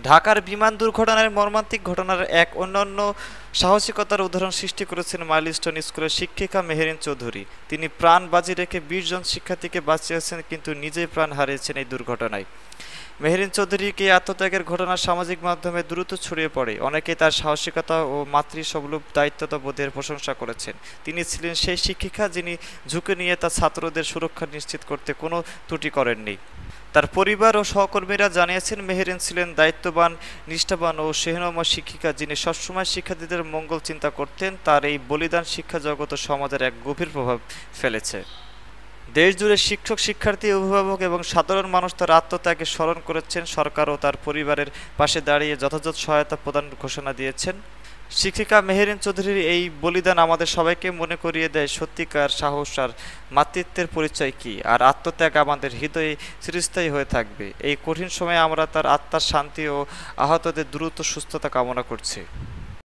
ঢাকার বিমান দুর্ঘটনার মর্মান্তিক ঘটনার এক অন্যান্য সাহসিকতার উদাহরণ সৃষ্টি করেছেন মাইলস্টোন স্কুলের শিক্ষিকা মেহেরিন চৌধুরী। তিনি প্রাণ বাজি রেখে ২০ জন শিক্ষার্থীকে বাঁচিয়েছেন, কিন্তু নিজেই প্রাণ হারিয়েছেন এই দুর্ঘটনায়। মেহেরিন চৌধুরীকে আত্মত্যাগের ঘটনা সামাজিক মাধ্যমে দ্রুত ছড়িয়ে পড়ে। অনেকেই তার সাহসিকতা ও মাতৃসুলভ দায়িত্ববোধের প্রশংসা করেছেন। তিনি ছিলেন সেই শিক্ষিকা যিনি ঝুঁকি নিয়ে তার ছাত্রদের সুরক্ষা নিশ্চিত করতে কোনো ত্রুটি করেননি। তার পরিবার ও সহকর্মীরা জানিয়েছেন, মেহেরিন ছিলেন দায়িত্ববান, নিষ্ঠাবান ও স্নেহময় শিক্ষিকা যিনি সবসময় শিক্ষার্থীদের মঙ্গল চিন্তা করতেন। তার এই বলিদান শিক্ষা জগৎ ও সমাজের এক গভীর প্রভাব ফেলেছে। দেশজুড়ে শিক্ষক, শিক্ষার্থী, অভিভাবক এবং সাধারণ মানুষ তার আত্মত্যাগকে স্মরণ করেছেন। সরকারও তার পরিবারের পাশে দাঁড়িয়ে যথাযথ সহায়তা প্রদান ঘোষণা দিয়েছেন। শিক্ষিকা মেহেরিন চৌধুরীর এই বলিদান আমাদের সবাইকে মনে করিয়ে দেয় সত্যিকার সাহস আর মাতৃত্বের পরিচয় কী, আর আত্মত্যাগ আমাদের হৃদয়ে চিরস্থায়ী হয়ে থাকবে। এই কঠিন সময়ে আমরা তার আত্মার শান্তি ও আহতদের দ্রুত সুস্থতা কামনা করছি।